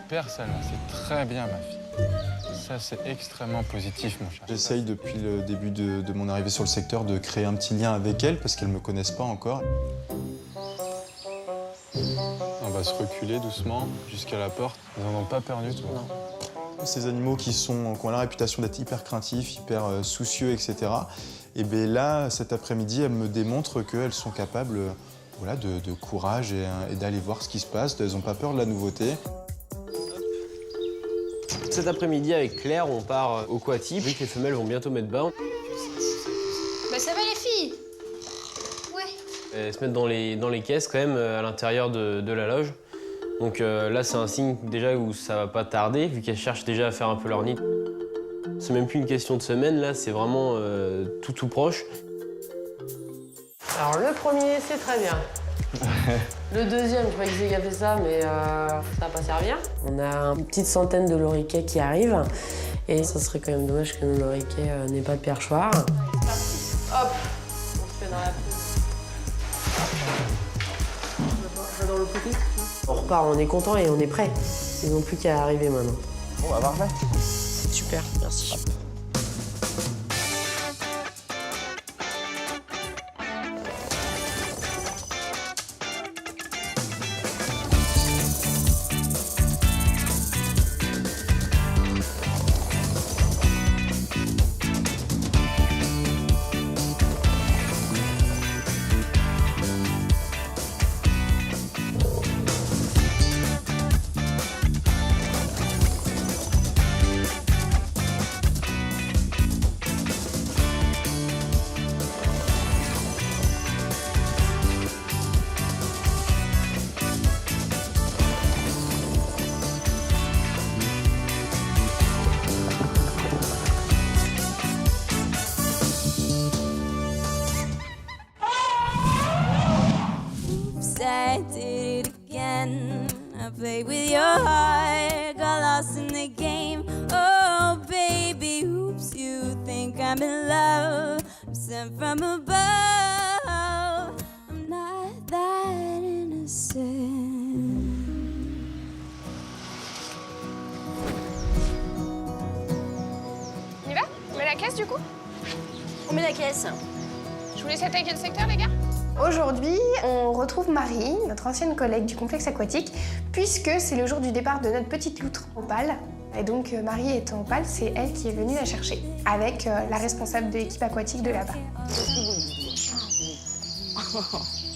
Super, Salma, c'est très bien, ma fille. Ça, c'est extrêmement positif, mon chat. J'essaye depuis le début de mon arrivée sur le secteur de créer un petit lien avec elles parce qu'elles ne me connaissent pas encore. On va se reculer doucement jusqu'à la porte. Ils n'en ont pas peur du tout. Ces animaux qui ont la réputation d'être hyper craintifs, hyper soucieux, etc. Et bien là, cet après-midi, elles me démontrent qu'elles sont capables voilà, de courage et d'aller voir ce qui se passe. Elles n'ont pas peur de la nouveauté. Cet après-midi, avec Claire, on part au Quati, vu que les femelles vont bientôt mettre bas. Bah ça va les filles? Ouais. Elles se mettent dans les caisses quand même, à l'intérieur de la loge. Donc là, c'est un signe déjà où ça va pas tarder, vu qu'elles cherchent déjà à faire un peu leur nid. C'est même plus une question de semaine, là, c'est vraiment tout proche. Alors le premier, c'est très bien. Le deuxième, je croyais que Zéga fait ça, mais ça va pas servir. On a une petite centaine de loriquets qui arrivent, et ça serait quand même dommage que nos loriquets n'aient pas de perchoir. Hop, on se fait dans la pousse. On va dans le petit. On repart, on est content et on est prêt. Ils n'ont plus qu'à arriver maintenant. Bon, bah parfait. Super, merci. I did it again. I played with your heart, got lost in the game. Oh, baby, oops, you think I'm in love. I'm sent from above. I'm not that innocent. On y va? On met la caisse du coup? On met la caisse. Je vous laisse attaquer le secteur, les gars? Aujourd'hui, on retrouve Marie, notre ancienne collègue du complexe aquatique, puisque c'est le jour du départ de notre petite loutre Opale. Et donc, Marie étant Opale, c'est elle qui est venue la chercher, avec la responsable de l'équipe aquatique de là-bas.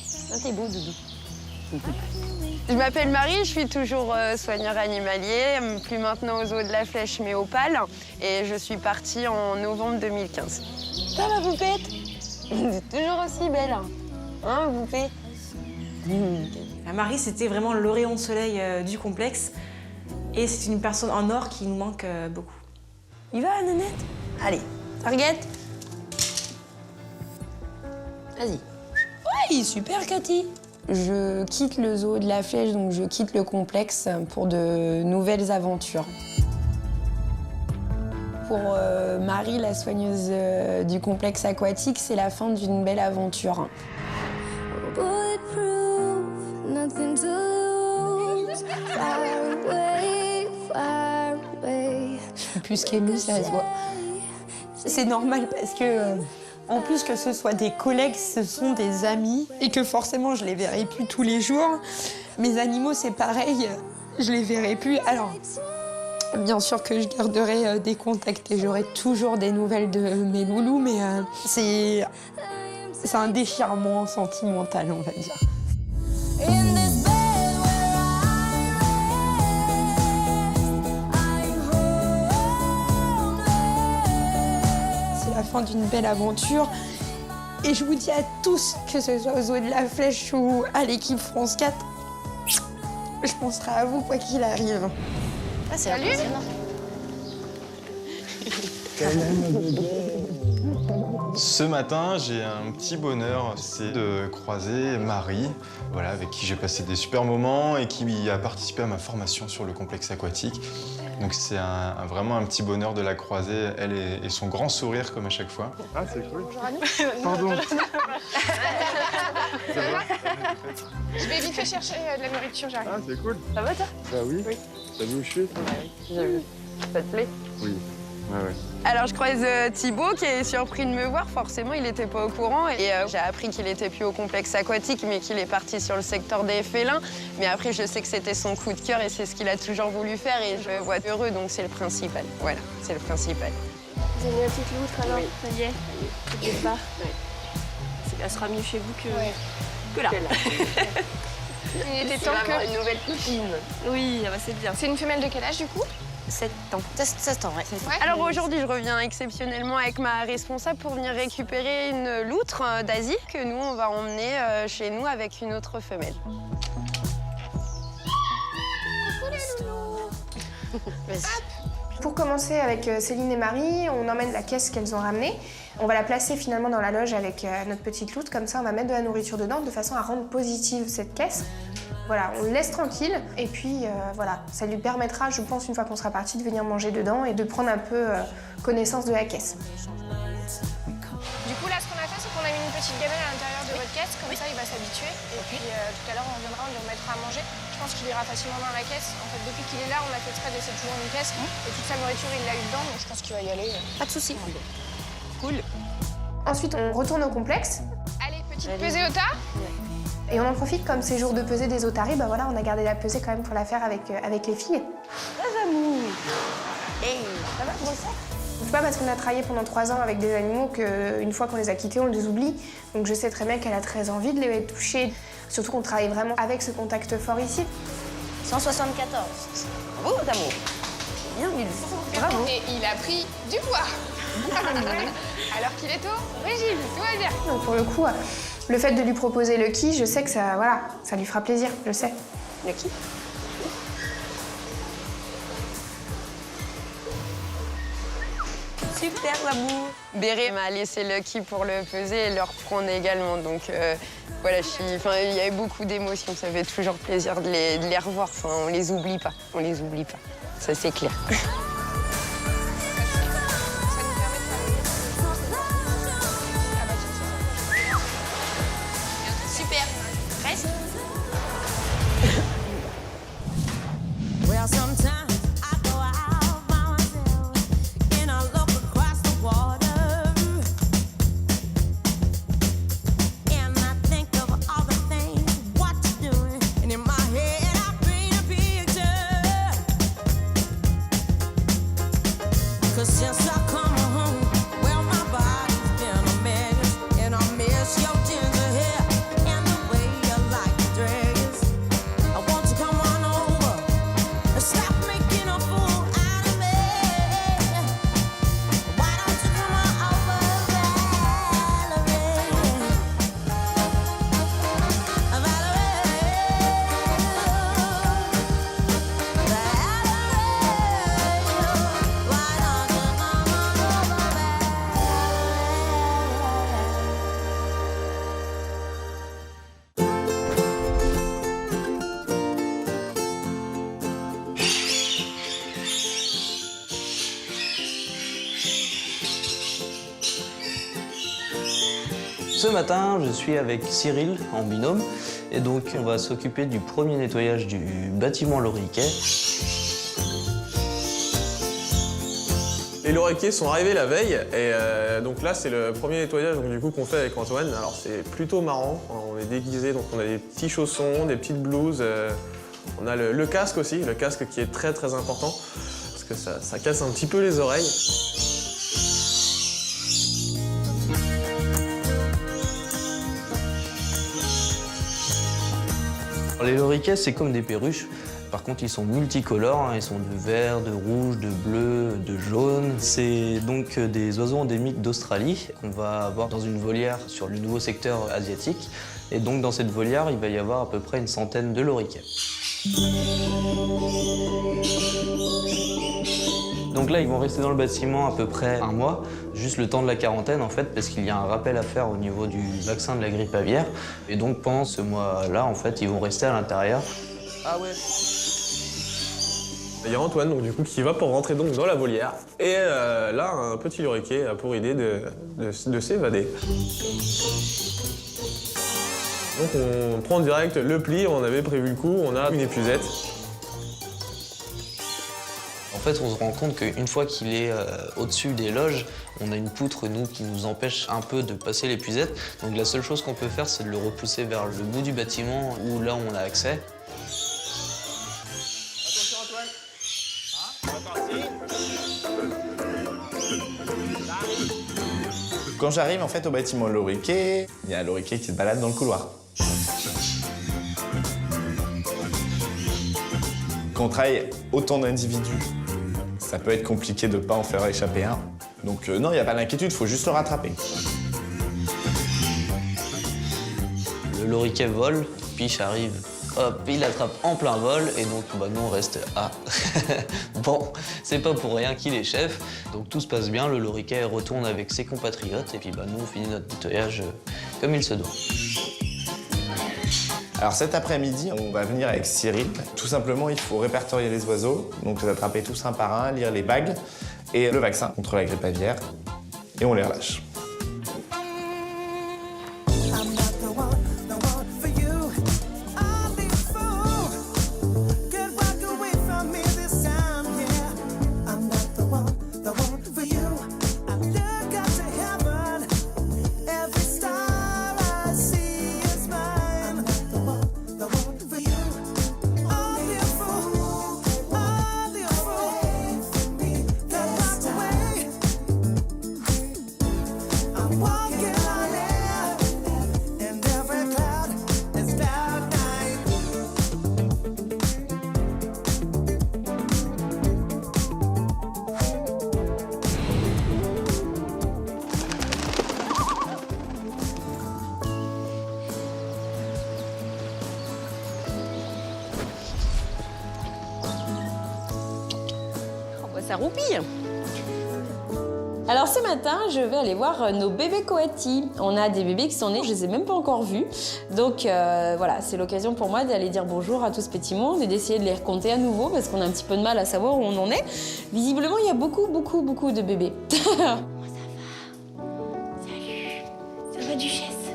Ça, t'es beau, Doudou. Je m'appelle Marie, je suis toujours soigneur animalier, plus maintenant aux Zoo de la Flèche, mais Opale. Et je suis partie en novembre 2015. Ça va, poupette? Vous êtes toujours aussi belle. Hein, poupée? Marie, c'était vraiment le rayon de soleil du complexe. Et c'est une personne en or qui nous manque beaucoup. Il va, Nanette? Allez, target. Vas-y. Ouais, super, Cathy. Je quitte le zoo de la Flèche, donc je quitte le complexe pour de nouvelles aventures. Pour Marie, la soigneuse du complexe aquatique, c'est la fin d'une belle aventure. Je suis plus qu'émue, ça se voit. C'est normal parce que, en plus que ce soit des collègues, ce sont des amis. Et que forcément, je les verrai plus tous les jours. Mes animaux, c'est pareil, je les verrai plus. Alors, bien sûr que je garderai des contacts et j'aurai toujours des nouvelles de mes loulous, mais c'est un déchirement sentimental, on va dire. C'est la fin d'une belle aventure. Et je vous dis à tous, que ce soit aux Zoo de la Flèche ou à l'équipe France 4, je penserai à vous quoi qu'il arrive. Ah, c'est impressionnant. Ce matin, j'ai un petit bonheur, c'est de croiser Marie, voilà, avec qui j'ai passé des super moments et qui a participé à ma formation sur le complexe aquatique. Donc c'est vraiment un petit bonheur de la croiser, elle et son grand sourire comme à chaque fois. Ah, c'est cool. Bonjour Annie. Pardon. Je vais vite fait chercher de la nourriture, j'arrive. Ah, c'est cool. Ça va toi? Bah oui. Oui. T'as vu où je suis? J'ai vu. Ça te plaît? Oui. Ouais. Alors je croise Thibaut qui est surpris de me voir, forcément il n'était pas au courant et j'ai appris qu'il était plus au complexe aquatique mais qu'il est parti sur le secteur des félins. Mais après je sais que c'était son coup de cœur et c'est ce qu'il a toujours voulu faire et je le vois heureux donc c'est le principal. Voilà, c'est le principal. Vous avez mis la petite loutre alors? Oui. Ça y est. Au départ, elle sera mieux chez vous que là. Il était Tu temps vas avoir que... une nouvelle copine. Oui, bah c'est bien. C'est une femelle de quel âge du coup? 7 ans. 7 ans, ouais. Alors aujourd'hui je reviens exceptionnellement avec ma responsable pour venir récupérer une loutre d'Asie que nous on va emmener chez nous avec une autre femelle. Pour commencer avec Céline et Marie, on emmène la caisse qu'elles ont ramenée. On va la placer finalement dans la loge avec notre petite loutre, comme ça on va mettre de la nourriture dedans de façon à rendre positive cette caisse. Voilà, on le laisse tranquille et puis voilà, ça lui permettra, je pense, une fois qu'on sera parti, de venir manger dedans et de prendre un peu connaissance de la caisse. Du coup là, ce qu'on a fait, c'est qu'on a mis une petite gamelle à l'intérieur de votre caisse, comme ça il va s'habituer. Et puis tout à l'heure on reviendra, on lui remettra à manger. Je pense qu'il ira facilement dans la caisse. En fait, depuis qu'il est là, on a fait exprès de laisser toujours une caisse. Et toute sa nourriture, il l'a eu dedans, donc je pense qu'il va y aller. Pas de soucis. Cool. Ensuite, on retourne au complexe. Allez, petite pesée au tas. Et on en profite, comme c'est jour de pesée des otaries, bah voilà, on a gardé la pesée quand même pour la faire avec les filles. Hey, ça va, bon ça? C'est pas parce qu'on a travaillé pendant 3 ans avec des animaux qu'une fois qu'on les a quittés, on les oublie. Donc je sais très bien qu'elle a très envie de les toucher. Surtout qu'on travaille vraiment avec ce contact fort ici. 174. Bravo, d'amour. Bien, Mille. Bravo. Et il a pris du poids. Alors qu'il est au régime, tout va bien. Donc pour le coup, le fait de lui proposer Lucky, je sais que ça, voilà, ça lui fera plaisir, je sais. Lucky. Super, l'amour. Béré m'a laissé Lucky pour le peser et le reprendre également. Donc voilà, il y avait beaucoup d'émotions. Ça fait toujours plaisir de les revoir. Enfin, on les oublie pas. On les oublie pas. Ça, c'est clair. Super. Reste. Well, sometimes I go out by myself and I look across the water and I think of all the things what you're doing, and in my head I paint a picture. 'Cause since I come home, well my body's been a mess, and I miss your ginger hair and the way you like to dress. I want you to come on over. Stop making a fool out of me. Why don't you come on over, Valerie? Why don't you come on over, Ce matin, je suis avec Cyril en binôme et donc on va s'occuper du premier nettoyage du bâtiment Loriquet. Les loriquets sont arrivés la veille et donc là c'est le premier nettoyage donc, du coup qu'on fait avec Antoine. Alors c'est plutôt marrant, on est déguisés, donc on a des petits chaussons, des petites blouses, on a le casque aussi, le casque qui est très très important parce que ça casse un petit peu les oreilles. Les loriquets, c'est comme des perruches. Par contre, ils sont multicolores, hein. Ils sont de vert, de rouge, de bleu, de jaune. C'est donc des oiseaux endémiques d'Australie qu'on va avoir dans une volière sur le nouveau secteur asiatique. Et donc, dans cette volière, il va y avoir à peu près une centaine de loriquets. Donc là, ils vont rester dans le bâtiment à peu près un mois. Juste le temps de la quarantaine en fait, parce qu'il y a un rappel à faire au niveau du vaccin de la grippe aviaire. Et donc pendant ce mois-là, en fait, ils vont rester à l'intérieur. Ah ouais. Il y a Antoine donc, du coup, qui va pour rentrer donc, dans la volière. Et là, un petit loriquet a pour idée de s'évader. Donc on prend direct le pli, on avait prévu le coup, on a une épuisette. En fait, on se rend compte qu'une fois qu'il est au-dessus des loges, on a une poutre, nous, qui nous empêche un peu de passer l'épuisette. Donc la seule chose qu'on peut faire, c'est de le repousser vers le bout du bâtiment, où là, on a accès. Attention Antoine. Quand j'arrive en fait au bâtiment Loriquet, il y a un loriquet qui se balade dans le couloir. Quand on travaille autant d'individus, ça peut être compliqué de ne pas en faire échapper un. Donc non, il n'y a pas d'inquiétude, il faut juste le rattraper. Le loriquet vole, Piche arrive, hop, il l'attrape en plein vol, et donc bah, nous on reste à... Bon, c'est pas pour rien qu'il est chef, donc tout se passe bien, le loriquet retourne avec ses compatriotes, et puis bah, nous on finit notre nettoyage comme il se doit. Alors cet après-midi, on va venir avec Cyril. Tout simplement, il faut répertorier les oiseaux, donc les attraper tous un par un, lire les bagues et le vaccin contre la grippe aviaire, et on les relâche. Ça roupille. Alors ce matin, je vais aller voir nos bébés coatis. On a des bébés qui sont nés, je les ai même pas encore vus. Donc voilà, c'est l'occasion pour moi d'aller dire bonjour à tout ce petit monde et d'essayer de les recompter à nouveau parce qu'on a un petit peu de mal à savoir où on en est. Visiblement, il y a beaucoup de bébés. Comment ça va? Salut. Ça va, Duchesse?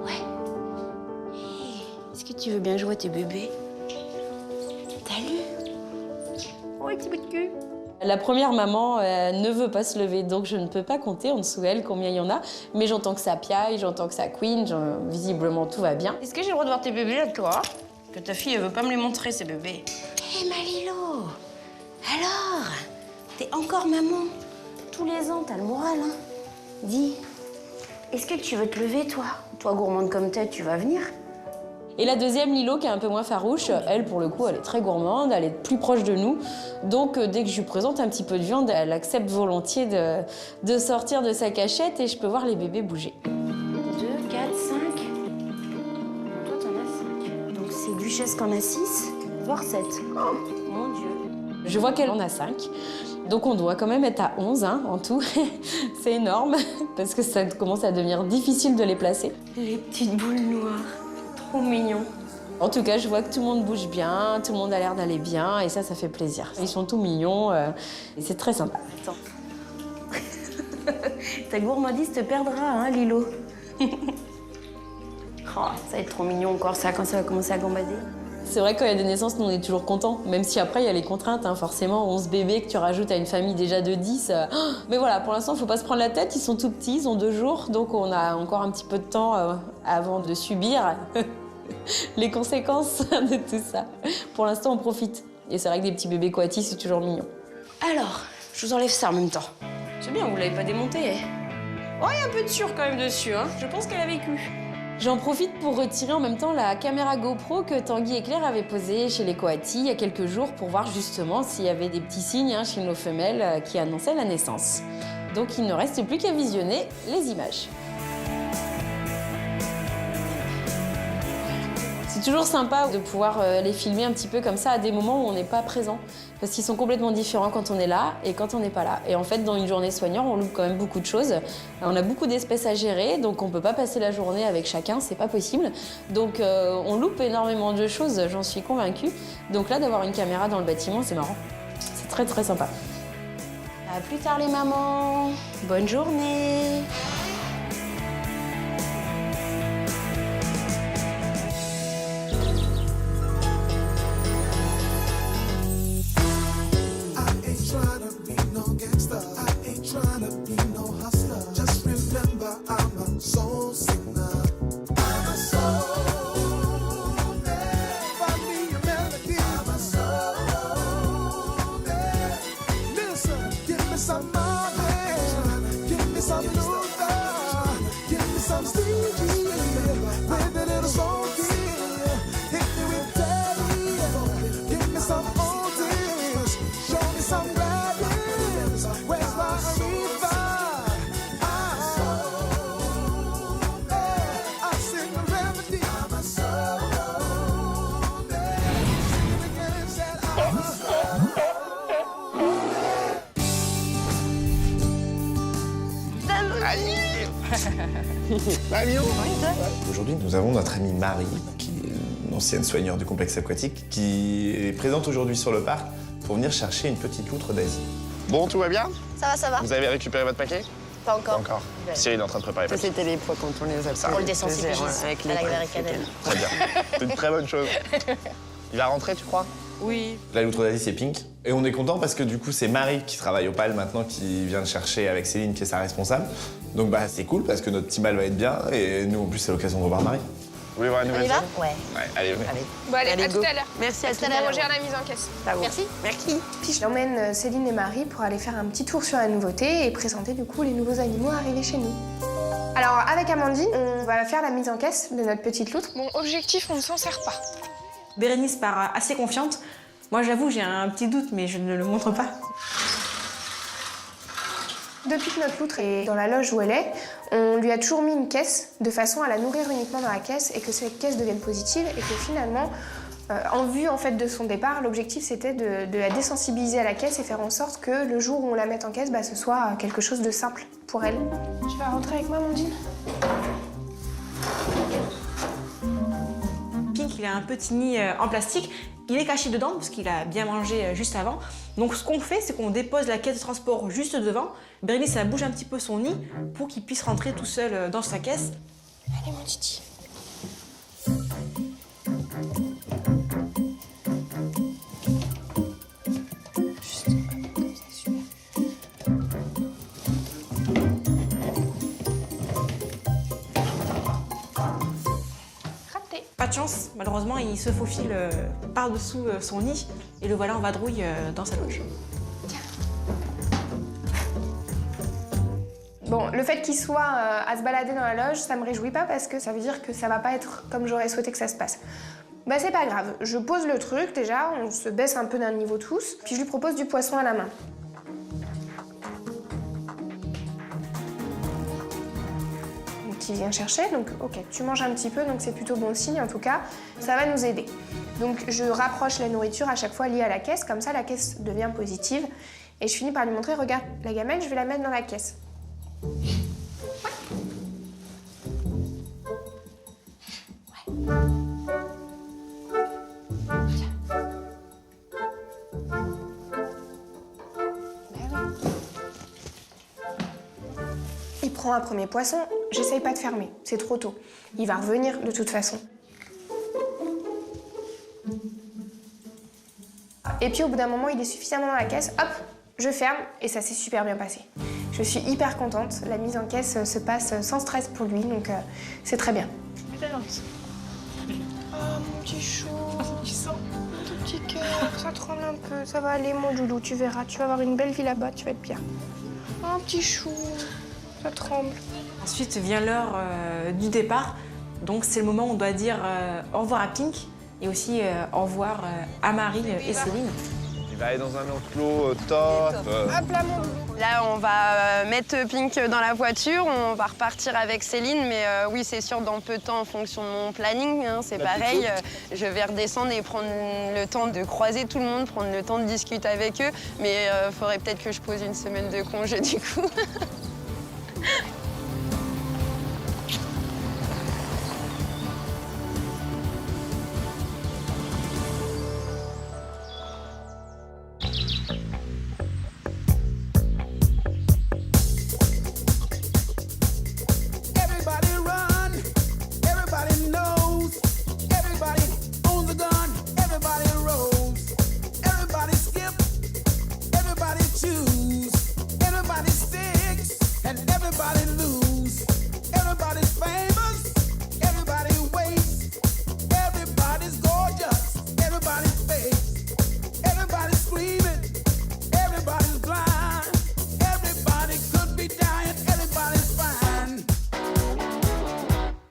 Ouais. Hey, est-ce que tu veux bien jouer à tes bébés? Salut. Oh, petit bout de cul. La première maman ne veut pas se lever, donc je ne peux pas compter en dessous d'elle combien il y en a. Mais j'entends que ça piaille, j'entends que ça couine, visiblement tout va bien. Est-ce que j'ai le droit de voir tes bébés là, toi? Que ta fille, elle veut pas me les montrer, ces bébés. Hé, Malilo. Alors, t'es encore maman. Tous les ans, t'as le moral, hein. Dis, est-ce que tu veux te lever, toi? Toi, gourmande comme t'es, tu vas venir? Et la deuxième, Lilo, qui est un peu moins farouche, elle, pour le coup, elle est très gourmande, elle est plus proche de nous. Donc, dès que je lui présente un petit peu de viande, elle accepte volontiers de sortir de sa cachette et je peux voir les bébés bouger. 2, 4, 5. Toi, t'en as 5. Donc, c'est Duchesse qui en a 6, voire 7. Oh, mon Dieu. Je vois qu'elle en a 5. Donc, on doit quand même être à 11 hein, en tout. C'est énorme, parce que ça commence à devenir difficile de les placer. Les petites boules noires. Trop mignon. En tout cas, je vois que tout le monde bouge bien, tout le monde a l'air d'aller bien, et ça fait plaisir. Ils sont tout mignons, et c'est très sympa. Attends. Ta gourmandise te perdra, hein, Lilo. Oh, ça va être trop mignon encore, ça, quand ça va commencer à gambader. C'est vrai que quand il y a des naissances, nous, on est toujours contents, même si après, il y a les contraintes, hein, forcément, 11 bébés que tu rajoutes à une famille déjà de 10. Mais voilà, pour l'instant, il ne faut pas se prendre la tête, ils sont tout petits, ils ont 2 jours, donc on a encore un petit peu de temps avant de subir les conséquences de tout ça. Pour l'instant, on profite. Et c'est vrai que des petits bébés coatis, c'est toujours mignon. Alors, je vous enlève ça en même temps. C'est bien, vous l'avez pas démonté. Oh, il y a un peu de sueur quand même dessus, hein. Je pense qu'elle a vécu. J'en profite pour retirer en même temps la caméra GoPro que Tanguy et Claire avaient posée chez les coatis il y a quelques jours pour voir justement s'il y avait des petits signes hein, chez nos femelles qui annonçaient la naissance. Donc il ne reste plus qu'à visionner les images. C'est toujours sympa de pouvoir les filmer un petit peu comme ça à des moments où on n'est pas présent. Parce qu'ils sont complètement différents quand on est là et quand on n'est pas là. Et en fait, dans une journée soignante, on loupe quand même beaucoup de choses. On a beaucoup d'espèces à gérer, donc on peut pas passer la journée avec chacun, c'est pas possible. Donc on loupe énormément de choses, j'en suis convaincue. Donc là, d'avoir une caméra dans le bâtiment, c'est marrant. C'est très très sympa. À plus tard les mamans. Bonne journée. Aujourd'hui, nous avons notre amie Marie, qui est une ancienne soigneur du complexe aquatique, qui est présente aujourd'hui sur le parc pour venir chercher une petite loutre d'Asie. Bon, tout va bien? Ça va, ça va. Vous avez récupéré votre paquet? Pas encore. Pas encore. Ouais. Cyril est en train de préparer le paquet. C'était les poids quand on les a Ça. On le désensibilise avec à la barricadelle. Très bien. C'est une très bonne chose. Il va rentrer, tu crois? Oui. La loutre d'Asie, c'est Pink. Et on est content parce que du coup, c'est Marie qui travaille au PAL maintenant, qui vient le chercher avec Céline, qui est sa responsable. Donc bah, c'est cool parce que notre team va être bien. Et nous, en plus, c'est l'occasion de revoir Marie. Vous voulez voir une On nouvelle y va? scène? Ouais. Ouais, allez, venez. Bon, allez, Allez, à go. tout à l'heure. Merci à Tout tout à à l'heure. l'heure. On gère la mise en caisse. Merci. Merci. Puis j'emmène Céline et Marie pour aller faire un petit tour sur la nouveauté et présenter du coup les nouveaux animaux arrivés chez nous. Alors avec Amandine, on va faire la mise en caisse de notre petite loutre. Bon, objectif, on ne s'en sert pas. Bérénice part assez confiante. Moi, j'avoue, j'ai un petit doute, mais je ne le montre pas. Depuis que notre loutre est dans la loge où elle est, on lui a toujours mis une caisse de façon à la nourrir uniquement dans la caisse et que cette caisse devienne positive et que finalement, en vue en fait de son départ, l'objectif c'était de la désensibiliser à la caisse et faire en sorte que le jour où on la mette en caisse, ce soit quelque chose de simple pour elle. Tu vas rentrer avec moi, Amandine? Pink, il a un petit nid en plastique. Il est caché dedans parce qu'il a bien mangé juste avant. Donc ce qu'on fait, c'est qu'on dépose la caisse de transport juste devant. Bérénice, ça bouge un petit peu son nid pour qu'il puisse rentrer tout seul dans sa caisse. Allez, mon titi. Pas de chance, malheureusement, il se faufile par-dessous son nid et le voilà en vadrouille dans sa loge. Bon, le fait qu'il soit à se balader dans la loge, ça me réjouit pas parce que ça veut dire que ça va pas être comme j'aurais souhaité que ça se passe. Bah c'est pas grave, je pose le truc déjà, on se baisse un peu d'un niveau tous, puis je lui propose du poisson à la main. Qui vient chercher, donc ok, tu manges un petit peu, donc c'est plutôt bon signe en tout cas, ça va nous aider. Donc je rapproche la nourriture à chaque fois liée à la caisse, comme ça la caisse devient positive, et je finis par lui montrer, regarde la gamelle, je vais la mettre dans la caisse. Il prend un premier poisson, j'essaye pas de fermer, c'est trop tôt. Il va revenir de toute façon. Et puis au bout d'un moment, il est suffisamment dans la caisse, hop, je ferme et ça s'est super bien passé. Je suis hyper contente, la mise en caisse se passe sans stress pour lui, donc c'est très bien. Oh, mon petit chou. Mon tout petit cœur, ça tremble un peu. Ça va aller, mon doudou, tu verras. Tu vas avoir une belle vie là-bas, tu vas être bien. Oh, petit chou, ça tremble. Ensuite vient l'heure du départ. Donc c'est le moment où on doit dire au revoir à Pink et aussi au revoir à Marie et Céline. Il va aller dans un enclos top. Hop là, mon doudou. Là, on va mettre Pink dans la voiture, on va repartir avec Céline, mais oui, c'est sûr, dans peu de temps, en fonction de mon planning, hein, c'est pareil. Je vais redescendre et prendre le temps de croiser tout le monde, prendre le temps de discuter avec eux, mais il faudrait peut-être que je pose une semaine de congé, du coup.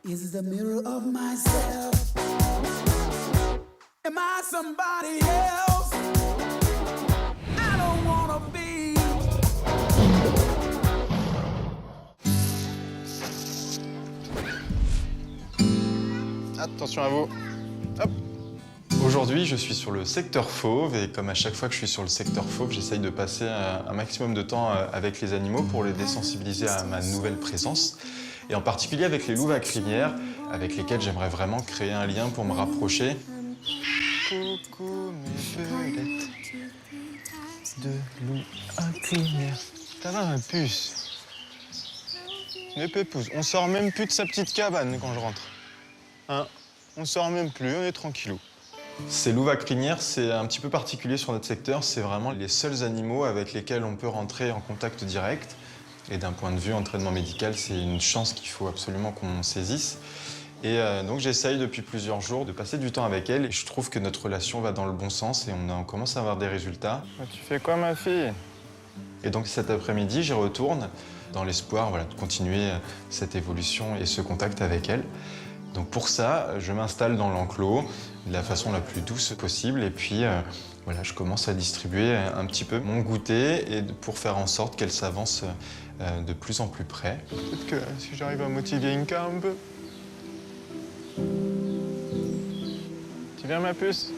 Is the mirror of myself. Am I somebody else? I don't wanna be. Attention à vous. Hop. Aujourd'hui, je suis sur le secteur fauve et comme à chaque fois que je suis sur le secteur fauve, j'essaye de passer un maximum de temps avec les animaux pour les désensibiliser à ma nouvelle présence. Et en particulier avec les louves à crinière, avec lesquelles j'aimerais vraiment créer un lien pour me rapprocher. Coucou mes belettes de loup à crinière. Ça va ma puce? Mes pépouses, on sort même plus de sa petite cabane quand je rentre. Hein? On sort même plus, on est tranquillou. Ces louves à crinière, c'est un petit peu particulier sur notre secteur. C'est vraiment les seuls animaux avec lesquels on peut rentrer en contact direct. Et d'un point de vue entraînement médical, c'est une chance qu'il faut absolument qu'on saisisse. Et donc j'essaye depuis plusieurs jours de passer du temps avec elle. Et je trouve que notre relation va dans le bon sens et on commence à avoir des résultats. Tu fais quoi ma fille? Et donc cet après-midi, j'y retourne dans l'espoir de continuer cette évolution et ce contact avec elle. Donc pour ça, je m'installe dans l'enclos de la façon la plus douce possible. Et puis voilà, je commence à distribuer un petit peu mon goûter et pour faire en sorte qu'elle s'avance de plus en plus près. Peut-être que si j'arrive à motiver Inka un peu. Tu viens ma puce?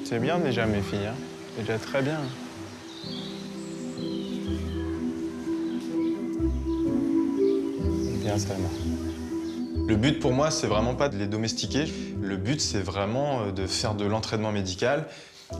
C'est bien déjà mes filles, hein. C'est déjà très bien. Bien seulement. Le but pour moi, c'est vraiment pas de les domestiquer. Le but, c'est vraiment de faire de l'entraînement médical.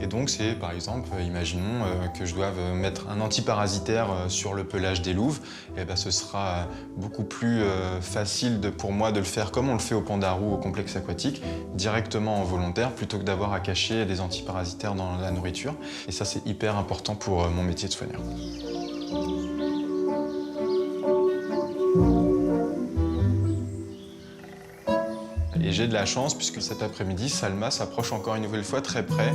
Et donc, c'est par exemple, imaginons que je doive mettre un antiparasitaire sur le pelage des louves. Et ben, ce sera beaucoup plus facile pour moi de le faire comme on le fait au Pandarou, au complexe aquatique, directement en volontaire, plutôt que d'avoir à cacher des antiparasitaires dans la nourriture. Et ça, c'est hyper important pour mon métier de soigneur. Et j'ai de la chance puisque cet après-midi, Salma s'approche encore une nouvelle fois très près.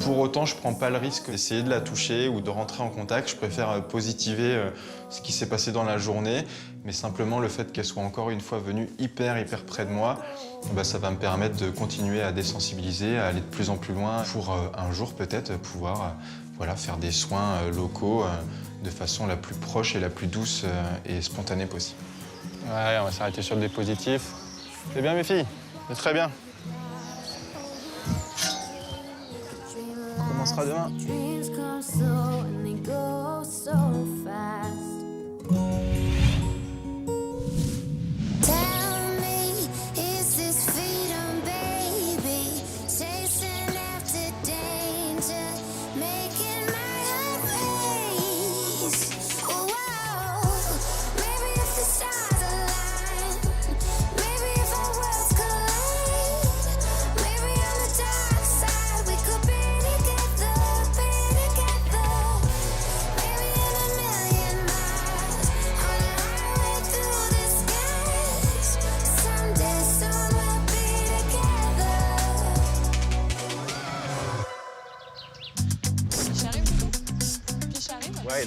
Pour autant, je ne prends pas le risque d'essayer de la toucher ou de rentrer en contact. Je préfère positiver ce qui s'est passé dans la journée, mais simplement le fait qu'elle soit encore une fois venue hyper près de moi, ça va me permettre de continuer à désensibiliser, à aller de plus en plus loin pour un jour peut-être pouvoir faire des soins locaux de façon la plus proche et la plus douce et spontanée possible. Ouais, on va s'arrêter sur des positifs. C'est bien mes filles, c'est très bien. On commencera demain.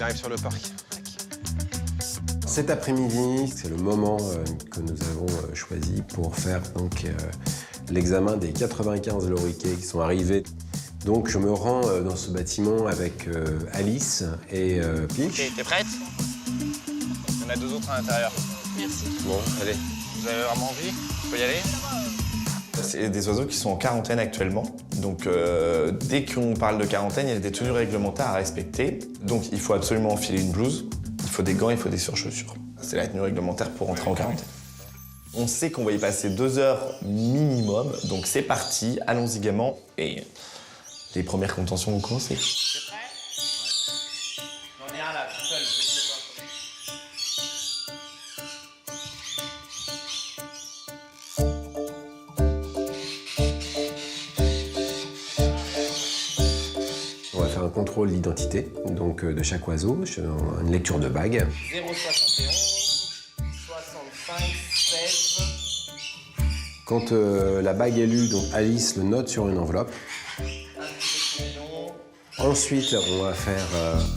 arrive sur le parc. Cet après-midi, c'est le moment que nous avons choisi pour faire donc l'examen des 95 loriquets qui sont arrivés. Donc je me rends dans ce bâtiment avec Alice et Peach. Ok, t'es prête? Il y en a 2 autres à l'intérieur. Merci. Bon, allez. Vous avez vraiment envie? On peut y aller? C'est des oiseaux qui sont en quarantaine actuellement. Donc dès qu'on parle de quarantaine, il y a des tenues réglementaires à respecter. Donc il faut absolument enfiler une blouse, il faut des gants, il faut des surchaussures. C'est la tenue réglementaire pour entrer en quarantaine. On sait qu'on va y passer 2 heures minimum, donc c'est parti, allons-y gaiement. Et les premières contentions vont commencer. J'en ai un là, tout seul. On va faire un contrôle d'identité donc de chaque oiseau, une lecture de bague. 0,71, 65, 16. Quand la bague est lue, donc Alice le note sur une enveloppe. Ensuite, on va faire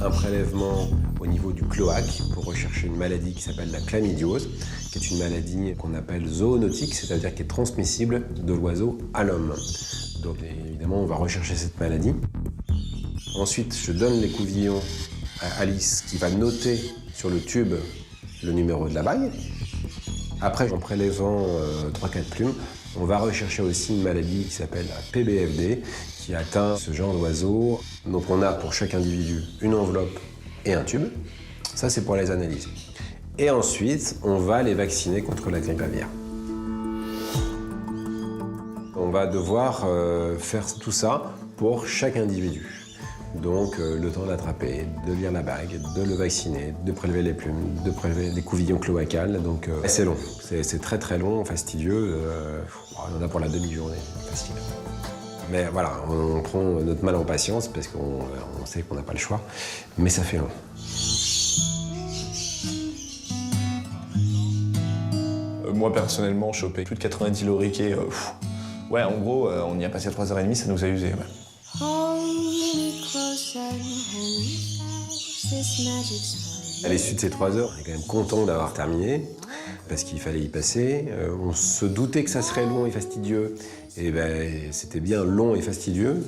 un prélèvement au niveau du cloaque pour rechercher une maladie qui s'appelle la chlamydiose, qui est une maladie qu'on appelle zoonotique, c'est-à-dire qui est transmissible de l'oiseau à l'homme. Donc évidemment, on va rechercher cette maladie. Ensuite, je donne l'écouvillon à Alice qui va noter sur le tube le numéro de la bague. Après, en prélevant 3-4 plumes, on va rechercher aussi une maladie qui s'appelle la PBFD, qui atteint ce genre d'oiseau. Donc on a pour chaque individu une enveloppe et un tube. Ça, c'est pour les analyses. Et ensuite, on va les vacciner contre la grippe aviaire. On va devoir faire tout ça pour chaque individu. Donc le temps d'attraper, de lire la bague, de le vacciner, de prélever les plumes, de prélever des couvillons cloacales. Donc c'est long, c'est très très long, fastidieux. On en a pour la demi-journée, facile. Mais voilà, on prend notre mal en patience parce qu'on sait qu'on n'a pas le choix, mais ça fait long. Moi personnellement, choper plus de 90 loriquets, ouais, en gros, on y a passé 3h30, ça nous a usé. Ouais. À l'issue de ces 3 heures, on est quand même content d'avoir terminé, parce qu'il fallait y passer. On se doutait que ça serait long et fastidieux, et ben c'était bien long et fastidieux.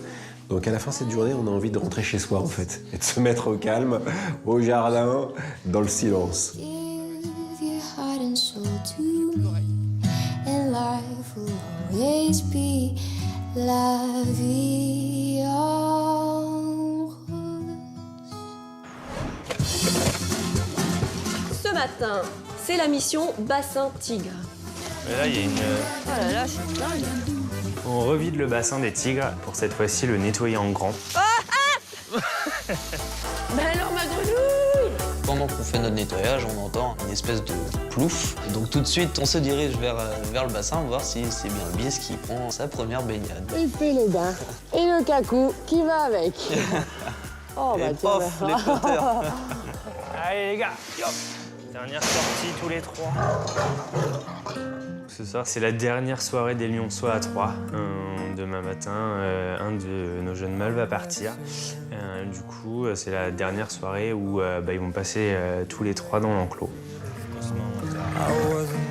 Donc à la fin de cette journée, on a envie de rentrer chez soi en fait, et de se mettre au calme, au jardin, dans le silence. Ce matin, c'est la mission bassin tigre. Mais là, il y a une... Oh là là, c'est dingue. On revide le bassin des tigres pour cette fois-ci le nettoyer en grand. Ah ah Bah alors ma grenouille! Pendant qu'on fait notre nettoyage, on entend une espèce de plouf. Donc tout de suite, on se dirige vers le bassin, voir si c'est bien le bis qui prend sa première baignade. Il fait les bains et le cacou qui va avec. Oh bah Et tiens. pof, les flotteurs. Allez les gars, hop. Dernière sortie tous les 3. Ce soir, c'est la dernière soirée des Lyonçois à 3. Demain matin, un de nos jeunes mâles va partir. Du coup, c'est la dernière soirée où ils vont passer tous les 3 dans l'enclos. I wasn't